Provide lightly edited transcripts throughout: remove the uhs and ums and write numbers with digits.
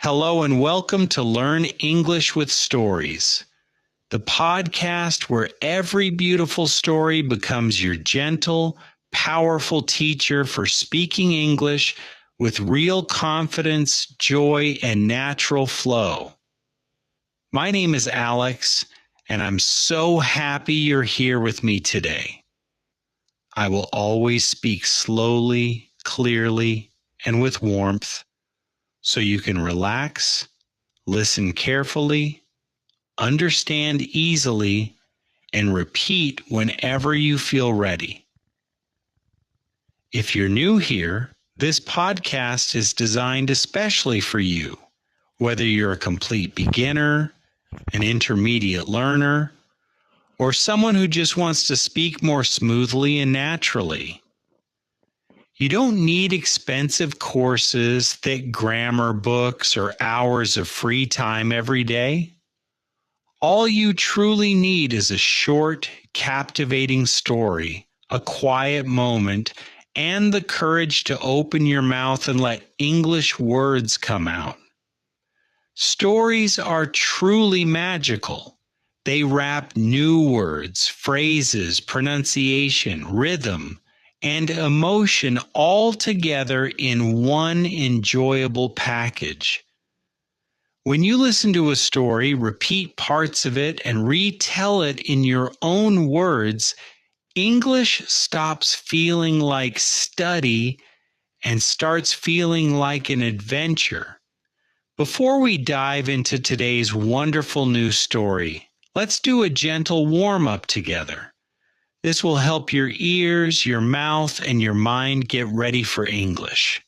Hello and welcome to Learn English with Stories, the podcast where every beautiful story becomes your gentle, powerful teacher for speaking English with real confidence, joy, and natural flow. My name is Alex, and I'm so happy you're here with me today. I will always speak slowly, clearly, and with warmth, so you can relax, listen carefully, understand easily, and repeat whenever you feel ready. If you're new here, this podcast is designed especially for you, whether you're a complete beginner, an intermediate learner, or someone who just wants to speak more smoothly and naturally. You don't need expensive courses, thick grammar books, or hours of free time every day. All you truly need is a short, captivating story, a quiet moment, and the courage to open your mouth and let English words come out. Stories are truly magical. They wrap new words, phrases, pronunciation, rhythm, and emotion all together in one enjoyable package. When you listen to a story, repeat parts of it, and retell it in your own words, English stops feeling like study and starts feeling like an adventure. Before we dive into today's wonderful new story, let's do a gentle warm-up together. This will help your ears, your mouth, and your mind get ready for English.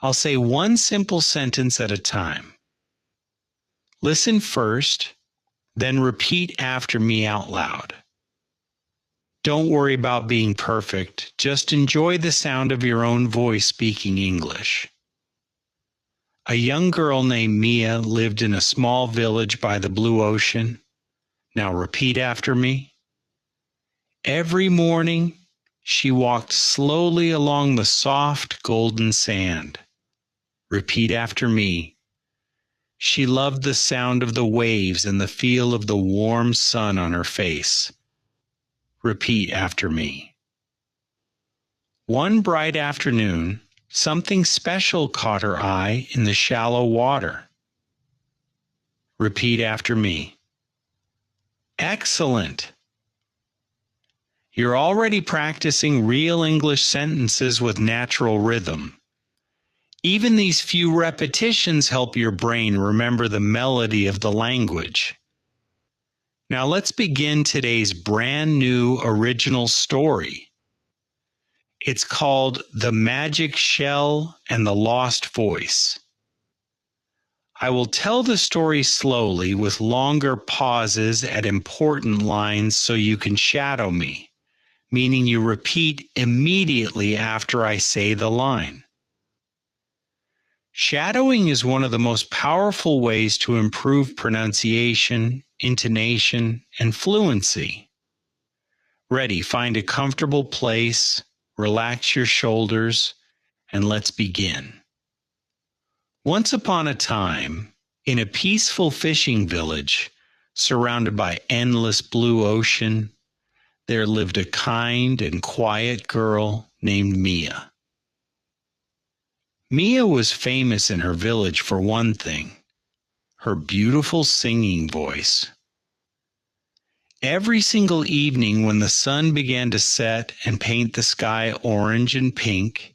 I'll say one simple sentence at a time. Listen first, then repeat after me out loud. Don't worry about being perfect. Just enjoy the sound of your own voice speaking English. A young girl named Mia lived in a small village by the blue ocean. Now repeat after me. Every morning, she walked slowly along the soft golden sand. Repeat after me. She loved the sound of the waves and the feel of the warm sun on her face. Repeat after me. One bright afternoon, something special caught her eye in the shallow water. Repeat after me. Excellent! You're already practicing real English sentences with natural rhythm. Even these few repetitions help your brain remember the melody of the language. Now let's begin today's brand new original story. It's called The Magic Shell and the Lost Voice. I will tell the story slowly with longer pauses at important lines so you can shadow me, meaning you repeat immediately after I say the line. Shadowing is one of the most powerful ways to improve pronunciation, intonation, and fluency. Ready, find a comfortable place, relax your shoulders, and let's begin. Once upon a time, in a peaceful fishing village, surrounded by endless blue ocean, there lived a kind and quiet girl named Mia. Mia was famous in her village for one thing, her beautiful singing voice. Every single evening when the sun began to set and paint the sky orange and pink,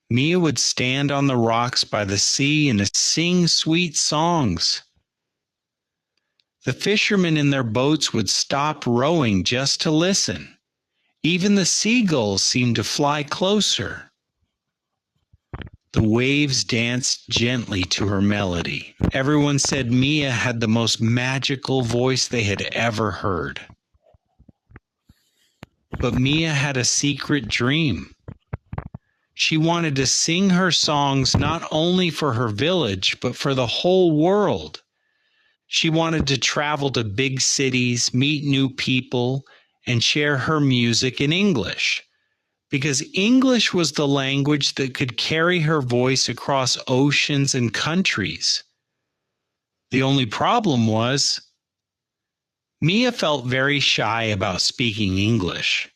Mia would stand on the rocks by the sea and sing sweet songs. The fishermen in their boats would stop rowing just to listen. Even the seagulls seemed to fly closer. The waves danced gently to her melody. Everyone said Mia had the most magical voice they had ever heard. But Mia had a secret dream. She wanted to sing her songs not only for her village, but for the whole world. She wanted to travel to big cities, meet new people, and share her music in English. because English was the language that could carry her voice across oceans and countries. The only problem was, Mia felt very shy about speaking English.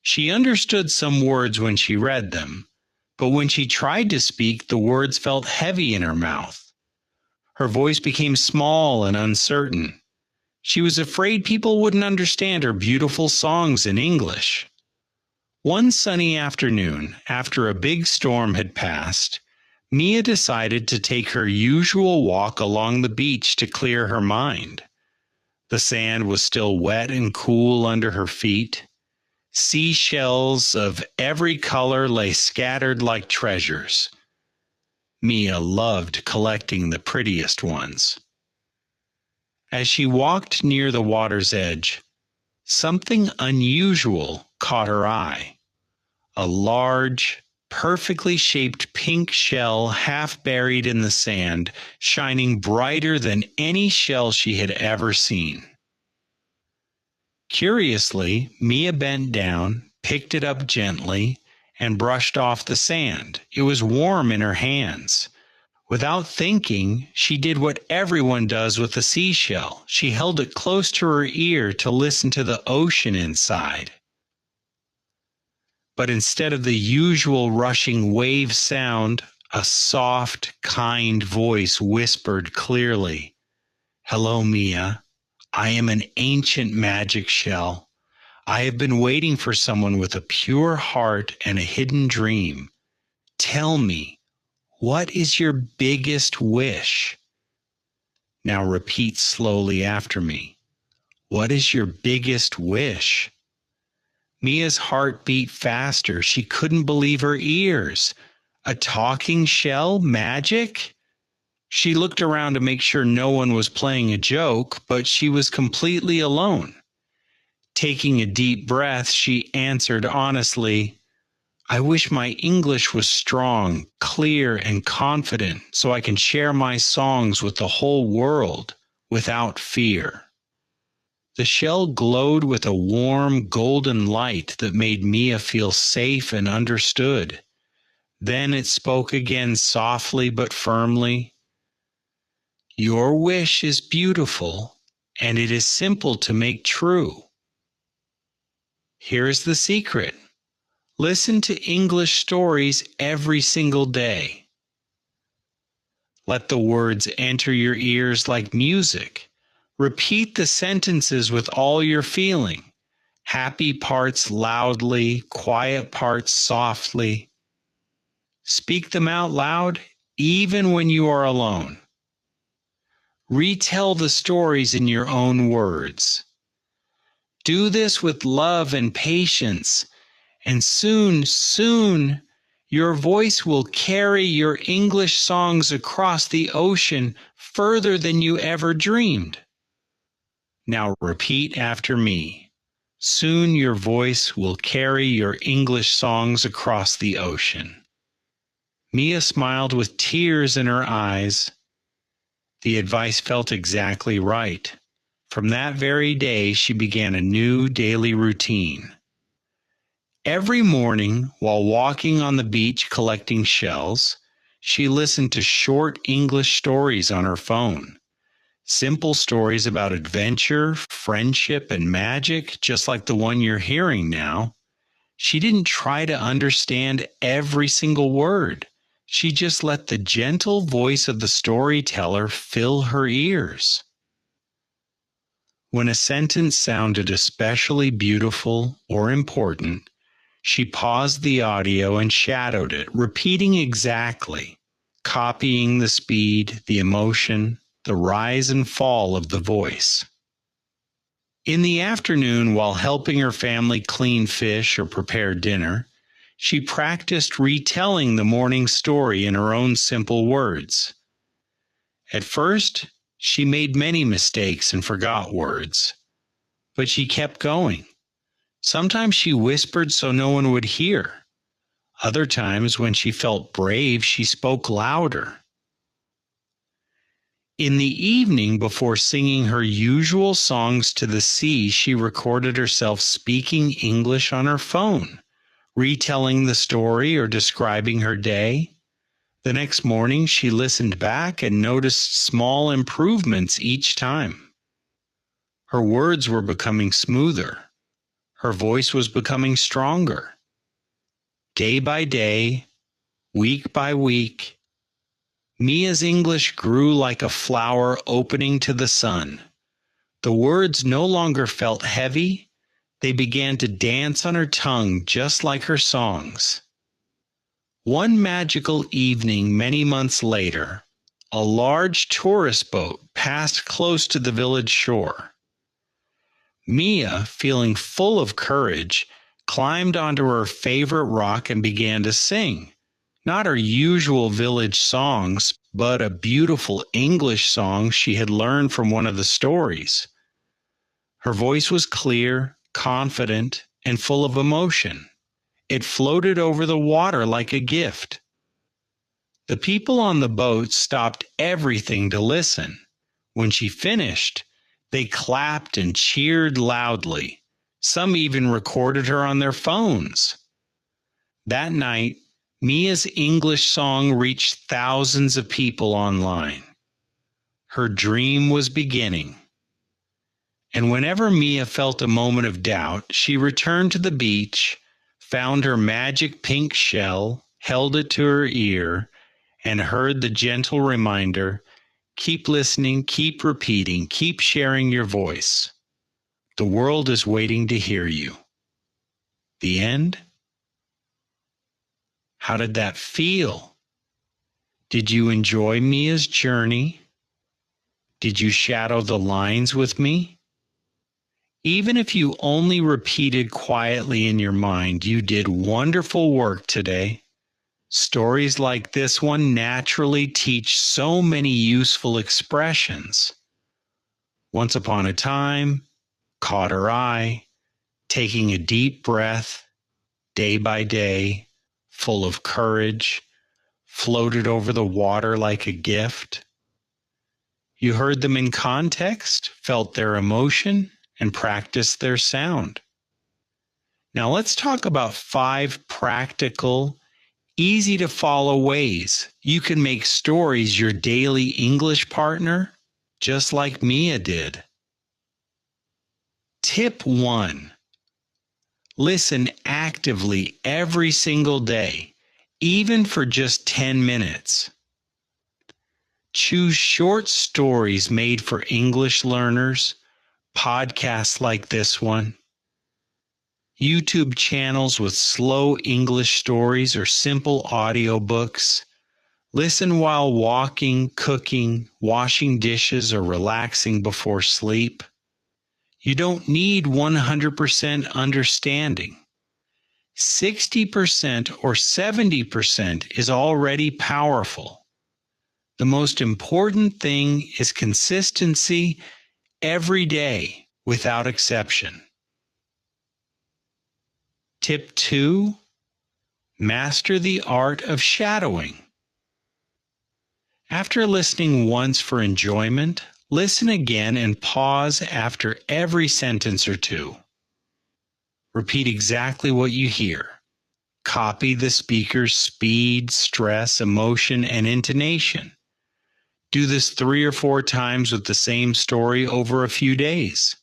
She understood some words when she read them, but when she tried to speak, the words felt heavy in her mouth. Her voice became small and uncertain. She was afraid people wouldn't understand her beautiful songs in English. One sunny afternoon, after a big storm had passed, Mia decided to take her usual walk along the beach to clear her mind. The sand was still wet and cool under her feet. Seashells of every color lay scattered like treasures. Mia loved collecting the prettiest ones. As she walked near the water's edge, something unusual caught her eye. A large, perfectly shaped pink shell half buried in the sand, shining brighter than any shell she had ever seen. Curiously, Mia bent down, picked it up gently, and brushed off the sand. It was warm in her hands. Without thinking, she did what everyone does with a seashell. She held it close to her ear to listen to the ocean inside. But instead of the usual rushing wave sound, a soft, kind voice whispered clearly, "Hello, Mia. I am an ancient magic shell. I have been waiting for someone with a pure heart and a hidden dream. Tell me, what is your biggest wish?" Now repeat slowly after me. What is your biggest wish? Mia's heart beat faster. She couldn't believe her ears. A talking shell? Magic? She looked around to make sure no one was playing a joke, but she was completely alone. Taking a deep breath, she answered honestly, "I wish my English was strong, clear, and confident so I can share my songs with the whole world without fear." The shell glowed with a warm, golden light that made Mia feel safe and understood. Then it spoke again softly but firmly. "Your wish is beautiful, and it is simple to make true. Here is the secret. Listen to English stories every single day. Let the words enter your ears like music. Repeat the sentences with all your feeling. Happy parts loudly, quiet parts softly. Speak them out loud, even when you are alone. Retell the stories in your own words. Do this with love and patience, and soon, your voice will carry your English songs across the ocean further than you ever dreamed." Now repeat after me. Soon your voice will carry your English songs across the ocean. Mia smiled with tears in her eyes. The advice felt exactly right. From that very day, she began a new daily routine. Every morning, while walking on the beach collecting shells, she listened to short English stories on her phone. Simple stories about adventure, friendship, and magic, just like the one you're hearing now. She didn't try to understand every single word. She just let the gentle voice of the storyteller fill her ears. When a sentence sounded especially beautiful or important, she paused the audio and shadowed it, repeating exactly, copying the speed, the emotion, the rise and fall of the voice. In the afternoon, while helping her family clean fish or prepare dinner, she practiced retelling the morning story in her own simple words. At first, she made many mistakes and forgot words, but she kept going. Sometimes she whispered so no one would hear. Other times, when she felt brave, she spoke louder. In the evening, before singing her usual songs to the sea, she recorded herself speaking English on her phone, retelling the story or describing her day. The next morning, she listened back and noticed small improvements each time. Her words were becoming smoother. Her voice was becoming stronger. Day by day, week by week, Mia's English grew like a flower opening to the sun. The words no longer felt heavy. They began to dance on her tongue just like her songs. One magical evening many months later, a large tourist boat passed close to the village shore. Mia, feeling full of courage, climbed onto her favorite rock and began to sing. Not her usual village songs, but a beautiful English song she had learned from one of the stories. Her voice was clear, confident, and full of emotion. It floated over the water like a gift. The people on the boat stopped everything to listen. When she finished, they clapped and cheered loudly. Some even recorded her on their phones. That night, Mia's English song reached thousands of people online. Her dream was beginning. And whenever Mia felt a moment of doubt, she returned to the beach, found her magic pink shell, held it to her ear, and heard the gentle reminder, keep listening, keep repeating, keep sharing your voice. The world is waiting to hear you. The end? How did that feel? Did you enjoy Mia's journey? Did you shadow the lines with me? Even if you only repeated quietly in your mind, you did wonderful work today. Stories like this one naturally teach so many useful expressions. Once upon a time, caught her eye, taking a deep breath, day by day, full of courage, floated over the water like a gift. You heard them in context, felt their emotion, and practiced their sound. Now let's talk about 5 practical, easy to follow ways you can make stories your daily English partner, just like Mia did. Tip 1. Listen actively every single day, even for just 10 minutes. Choose short stories made for English learners, podcasts like this one, YouTube channels with slow English stories or simple audiobooks. Listen while walking, cooking, washing dishes, or relaxing before sleep. You don't need 100% understanding. 60% or 70% is already powerful. The most important thing is consistency every day without exception. Tip 2, master the art of shadowing. After listening once for enjoyment, listen again and pause after every sentence or two. Repeat exactly what you hear. Copy the speaker's speed, stress, emotion, and intonation. Do this 3 or 4 times with the same story over a few days.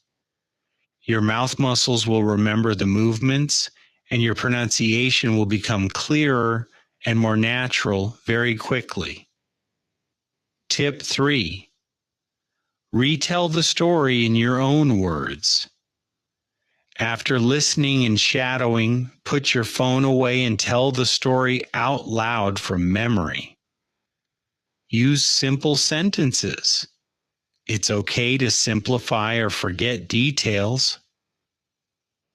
Your mouth muscles will remember the movements, and your pronunciation will become clearer and more natural very quickly. Tip 3. Retell the story in your own words. After listening and shadowing, put your phone away and tell the story out loud from memory. Use simple sentences. It's okay to simplify or forget details.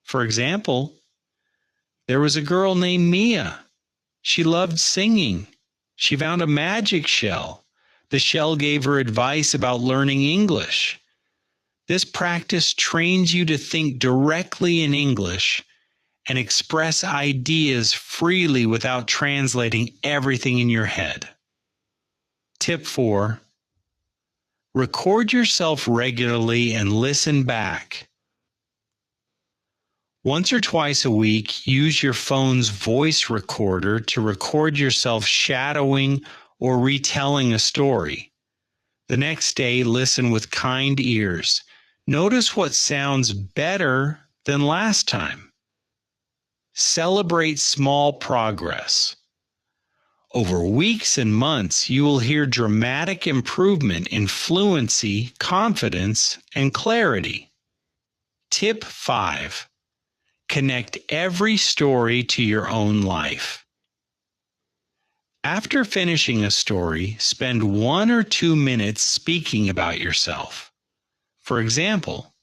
For example, there was a girl named Mia. She loved singing. She found a magic shell. The shell gave her advice about learning English. This practice trains you to think directly in English and express ideas freely without translating everything in your head. Tip 4. Record yourself regularly and listen back. Once or twice a week, use your phone's voice recorder to record yourself shadowing or retelling a story. The next day, listen with kind ears. Notice what sounds better than last time. Celebrate small progress. Over weeks and months, you will hear dramatic improvement in fluency, confidence, and clarity. Tip 5. Connect every story to your own life. After finishing a story, spend 1 or 2 minutes speaking about yourself. For example,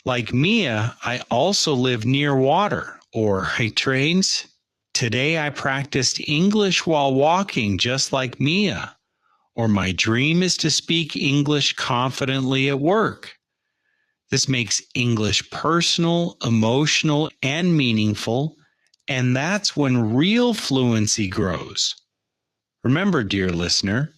like Mia, I also live near water, or hey trains. Today I practiced English while walking just like Mia, or my dream is to speak English confidently at work. This makes English personal, emotional, and meaningful, and that's when real fluency grows. Remember, dear listener,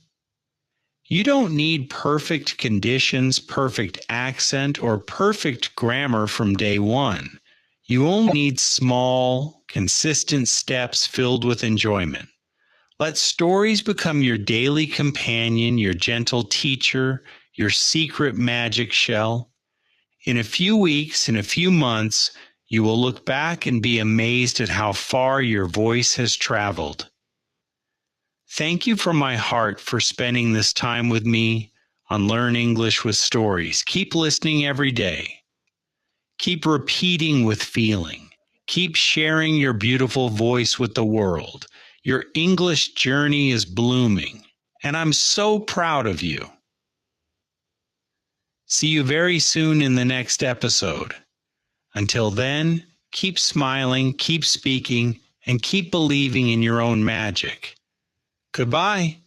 you don't need perfect conditions, perfect accent, or perfect grammar from day one. You only need small, consistent steps filled with enjoyment. Let stories become your daily companion, your gentle teacher, your secret magic shell. In a few weeks, in a few months, you will look back and be amazed at how far your voice has traveled. Thank you from my heart for spending this time with me on Learn English with Stories. Keep listening every day. Keep repeating with feeling. Keep sharing your beautiful voice with the world. Your English journey is blooming, and I'm so proud of you. See you very soon in the next episode. Until then, keep smiling, keep speaking, and keep believing in your own magic. Goodbye.